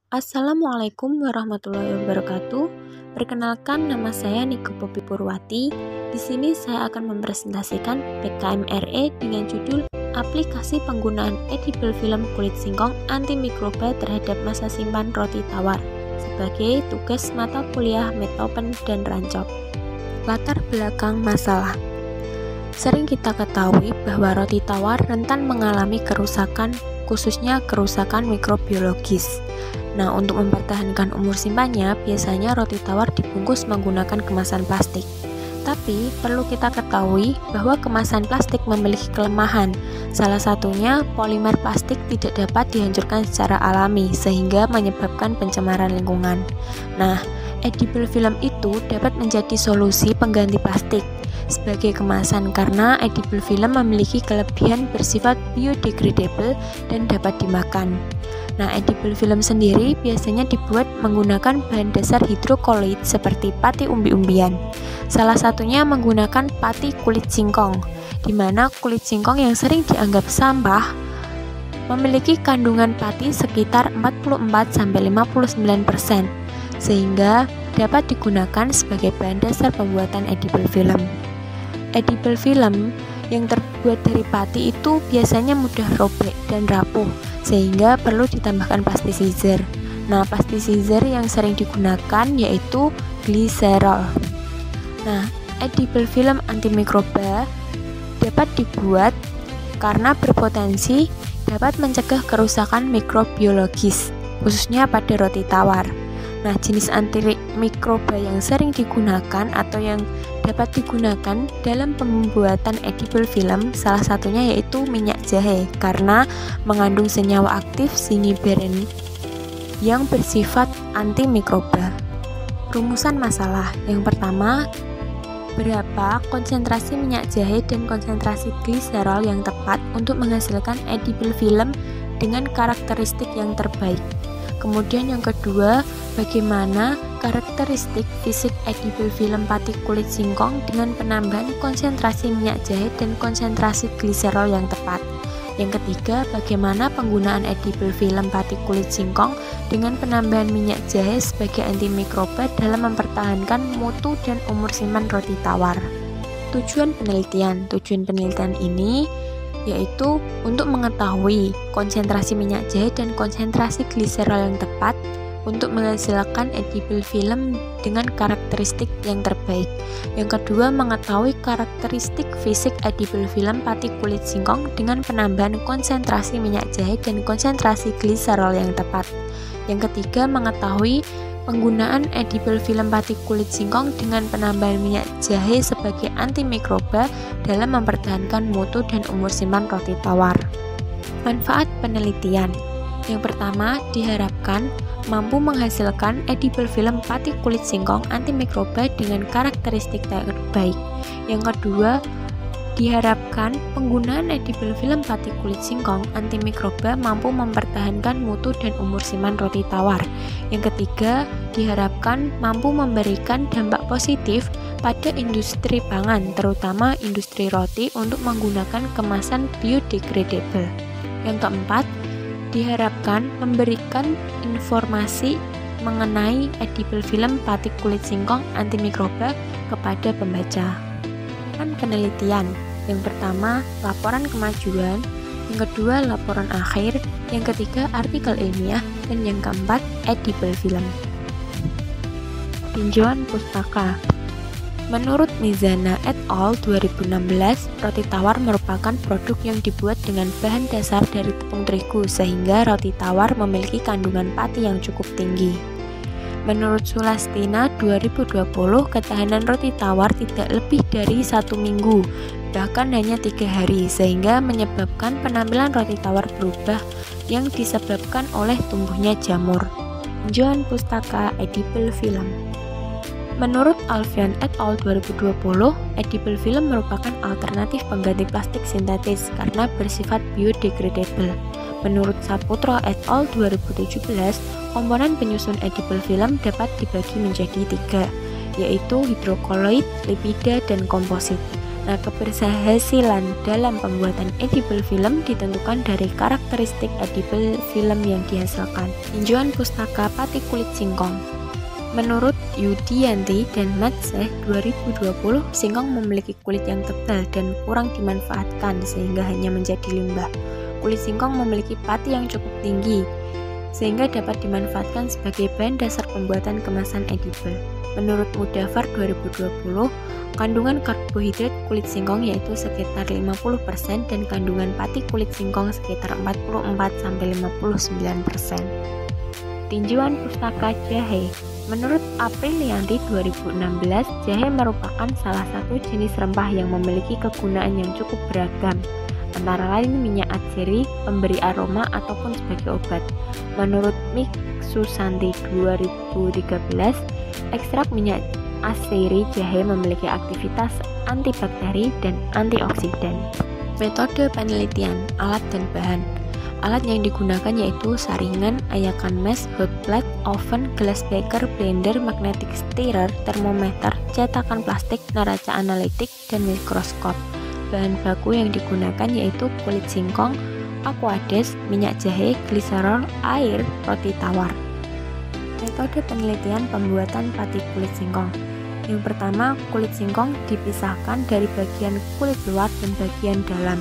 Assalamualaikum warahmatullahi wabarakatuh. Perkenalkan, nama saya Niko Poppy Purwati. Di sini saya akan mempresentasikan PKM-RE dengan judul Aplikasi Penggunaan Edible Film Kulit Singkong Antimikroba Terhadap Masa Simpan Roti Tawar sebagai tugas mata kuliah Metopen dan Rancop. Latar belakang masalah. Sering kita ketahui bahwa roti tawar rentan mengalami kerusakan, khususnya kerusakan mikrobiologis. Nah, untuk mempertahankan umur simpannya, biasanya roti tawar dibungkus menggunakan kemasan plastik. Tapi, perlu kita ketahui bahwa kemasan plastik memiliki kelemahan. Salah satunya, polimer plastik tidak dapat dihancurkan secara alami, sehingga menyebabkan pencemaran lingkungan. Nah, edible film itu dapat menjadi solusi pengganti plastik sebagai kemasan karena edible film memiliki kelebihan bersifat biodegradable dan dapat dimakan. Nah, edible film sendiri biasanya dibuat menggunakan bahan dasar hidrokoloid seperti pati umbi-umbian. Salah satunya menggunakan pati kulit singkong, di mana kulit singkong yang sering dianggap sampah memiliki kandungan pati sekitar 44-59%, sehingga dapat digunakan sebagai bahan dasar pembuatan edible film. Edible film yang terbuat dari pati itu biasanya mudah robek dan rapuh, sehingga perlu ditambahkan plasticizer. Nah, plasticizer yang sering digunakan yaitu gliserol. Nah, edible film antimikroba dapat dibuat karena berpotensi dapat mencegah kerusakan mikrobiologis, khususnya pada roti tawar. Nah, jenis antimikroba yang sering digunakan atau yang dapat digunakan dalam pembuatan edible film salah satunya yaitu minyak jahe karena mengandung senyawa aktif siniberin yang bersifat antimikroba. Rumusan masalah yang pertama, berapa konsentrasi minyak jahe dan konsentrasi gliserol yang tepat untuk menghasilkan edible film dengan karakteristik yang terbaik. Kemudian yang kedua, bagaimana karakteristik fisik edible film pati kulit singkong dengan penambahan konsentrasi minyak jahe dan konsentrasi gliserol yang tepat. Yang ketiga, bagaimana penggunaan edible film pati kulit singkong dengan penambahan minyak jahe sebagai antimikroba dalam mempertahankan mutu dan umur simpan roti tawar. Tujuan penelitian ini yaitu untuk mengetahui konsentrasi minyak jahe dan konsentrasi gliserol yang tepat untuk menghasilkan edible film dengan karakteristik yang terbaik. Yang kedua, mengetahui karakteristik fisik edible film pati kulit singkong dengan penambahan konsentrasi minyak jahe dan konsentrasi gliserol yang tepat. Yang ketiga, mengetahui penggunaan edible film pati kulit singkong dengan penambahan minyak jahe sebagai antimikroba dalam mempertahankan mutu dan umur simpan roti tawar. Manfaat penelitian. Yang pertama, diharapkan mampu menghasilkan edible film pati kulit singkong antimikroba dengan karakteristik terbaik. Yang kedua, diharapkan penggunaan edible film pati kulit singkong antimikroba mampu mempertahankan mutu dan umur simpan roti tawar. Yang ketiga, diharapkan mampu memberikan dampak positif pada industri pangan, terutama industri roti untuk menggunakan kemasan biodegradable. Yang keempat, diharapkan memberikan informasi mengenai edible film pati kulit singkong antimikroba kepada pembaca. Penelitian. Yang pertama, laporan kemajuan. Yang kedua, laporan akhir. Yang ketiga, artikel ilmiah. Dan yang keempat, edible film. Tinjauan pustaka. Menurut Mizana et al. 2016, roti tawar merupakan produk yang dibuat dengan bahan dasar dari tepung terigu, sehingga roti tawar memiliki kandungan pati yang cukup tinggi. Menurut Sulastina 2020, ketahanan roti tawar tidak lebih dari 1 minggu, bahkan hanya 3 hari, sehingga menyebabkan penampilan roti tawar berubah yang disebabkan oleh tumbuhnya jamur. Tinjauan pustaka edible film. Menurut Alfian et al. 2020, edible film merupakan alternatif pengganti plastik sintetis karena bersifat biodegradable. Menurut Saputro et al. 2017, komponen penyusun edible film dapat dibagi menjadi 3, yaitu hidrokoloid, lipida, dan komposit. Nah, keberhasilan dalam pembuatan edible film ditentukan dari karakteristik edible film yang dihasilkan. Tinjauan pustaka pati kulit singkong. Menurut Yudianti dan Matseh 2020, singkong memiliki kulit yang tebal dan kurang dimanfaatkan sehingga hanya menjadi limbah. Kulit singkong memiliki pati yang cukup tinggi sehingga dapat dimanfaatkan sebagai bahan dasar pembuatan kemasan edible. Menurut Mudafar 2020, kandungan karbohidrat kulit singkong yaitu sekitar 50% dan kandungan pati kulit singkong sekitar 44-59%. Tinjauan pustaka jahe. Menurut Aprilianti 2016, jahe merupakan salah satu jenis rempah yang memiliki kegunaan yang cukup beragam, antara lain minyak atsiri, pemberi aroma, ataupun sebagai obat. Menurut Mik Susanti 2013, ekstrak minyak atsiri jahe memiliki aktivitas antibakteri dan antioksidan. Metode penelitian, alat dan bahan. Alat yang digunakan yaitu saringan, ayakan mes, hot plate, oven, glass beaker, blender, magnetic stirrer, termometer, cetakan plastik, neraca analitik, dan mikroskop. Bahan baku yang digunakan yaitu kulit singkong, aquades, minyak jahe, gliserol, air, roti tawar. Metode penelitian pembuatan pati kulit singkong. Yang pertama, kulit singkong dipisahkan dari bagian kulit luar dan bagian dalam,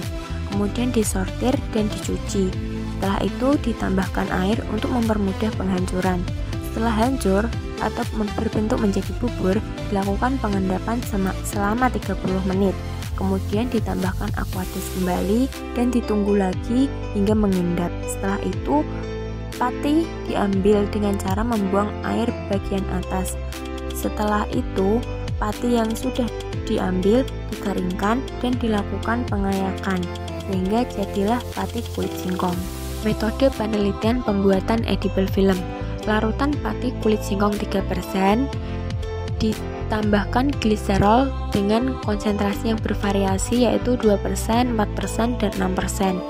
kemudian disortir dan dicuci. Setelah itu ditambahkan air untuk mempermudah penghancuran. Setelah hancur atau berbentuk menjadi bubur, dilakukan pengendapan selama 30 menit. Kemudian ditambahkan aquades kembali dan ditunggu lagi hingga mengendap. Setelah itu, pati diambil dengan cara membuang air bagian atas. Setelah itu, pati yang sudah diambil dikeringkan dan dilakukan pengayakan sehingga jadilah pati kulit singkong. Metode penelitian pembuatan edible film. Larutan pati kulit singkong 3%, ditambahkan gliserol dengan konsentrasi yang bervariasi yaitu 2%, 4%, dan 6%.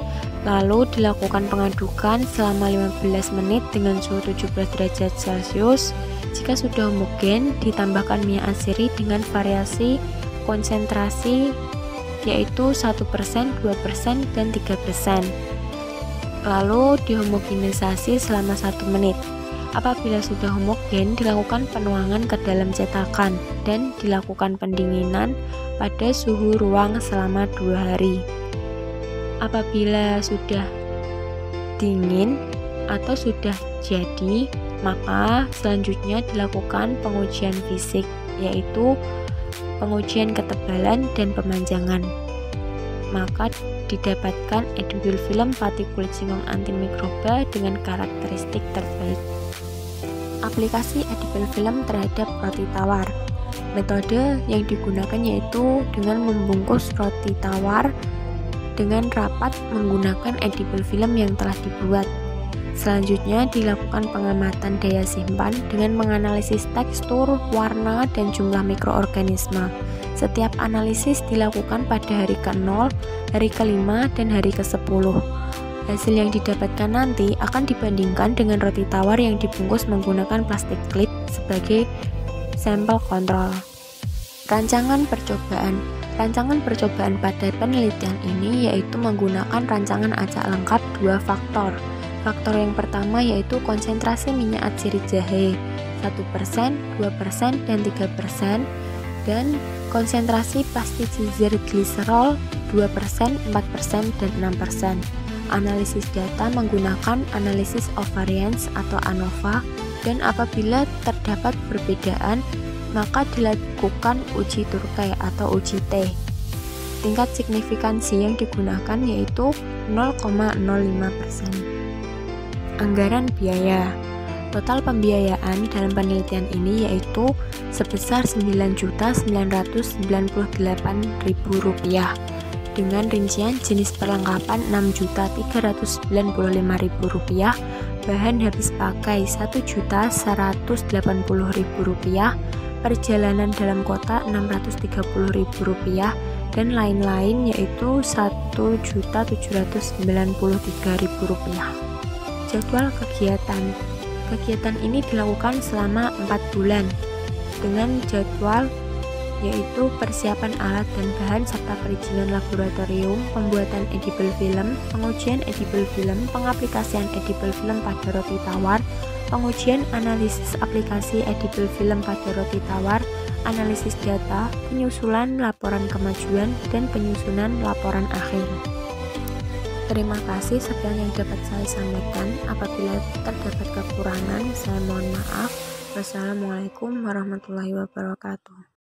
Lalu dilakukan pengadukan selama 15 menit dengan suhu 17 derajat Celcius. Jika sudah homogen, ditambahkan minyak atsiri dengan variasi konsentrasi yaitu 1%, 2%, dan 3%. Lalu dihomogenisasi selama 1 menit. Apabila sudah homogen, dilakukan penuangan ke dalam cetakan dan dilakukan pendinginan pada suhu ruang selama 2 hari. Apabila sudah dingin atau sudah jadi, maka selanjutnya dilakukan pengujian fisik, yaitu pengujian ketebalan dan pemanjangan. Maka didapatkan edible film pati kulit singkong antimikroba dengan karakteristik terbaik. Aplikasi edible film terhadap roti tawar. Metode yang digunakan yaitu dengan membungkus roti tawar dengan rapat menggunakan edible film yang telah dibuat. Selanjutnya dilakukan pengamatan daya simpan dengan menganalisis tekstur, warna, dan jumlah mikroorganisme. Setiap analisis dilakukan pada hari ke-0, hari ke-5, dan hari ke-10. Hasil yang didapatkan nanti akan dibandingkan dengan roti tawar yang dibungkus menggunakan plastik klip sebagai sampel kontrol. Rancangan percobaan. Rancangan percobaan pada penelitian ini yaitu menggunakan rancangan acak lengkap 2 faktor. Faktor yang pertama yaitu konsentrasi minyak atsiri jahe 1%, 2%, dan 3%, dan konsentrasi plastisir gliserol 2%, 4%, dan 6%. Analisis data menggunakan analisis of variance atau ANOVA, dan apabila terdapat perbedaan maka dilakukan uji Turkai atau uji T. Tingkat signifikansi yang digunakan yaitu 0,05%. Anggaran biaya. Total pembiayaan dalam penelitian ini yaitu sebesar Rp9.998.000 dengan rincian jenis perlengkapan Rp6.395.000, bahan habis pakai Rp1.180.000, perjalanan dalam kota Rp630.000, dan lain-lain yaitu Rp1.793.000. Jadwal kegiatan. Kegiatan ini dilakukan selama 4 bulan dengan jadwal yaitu persiapan alat dan bahan serta perizinan laboratorium, pembuatan edible film, pengujian edible film, pengaplikasian edible film pada roti tawar, pengujian analisis aplikasi edible film pada roti tawar, analisis data, penyusulan laporan kemajuan, dan penyusunan laporan akhir. Terima kasih, sekian yang dapat saya sampaikan. Apabila terdapat kekurangan, saya mohon maaf. Wassalamualaikum warahmatullahi wabarakatuh.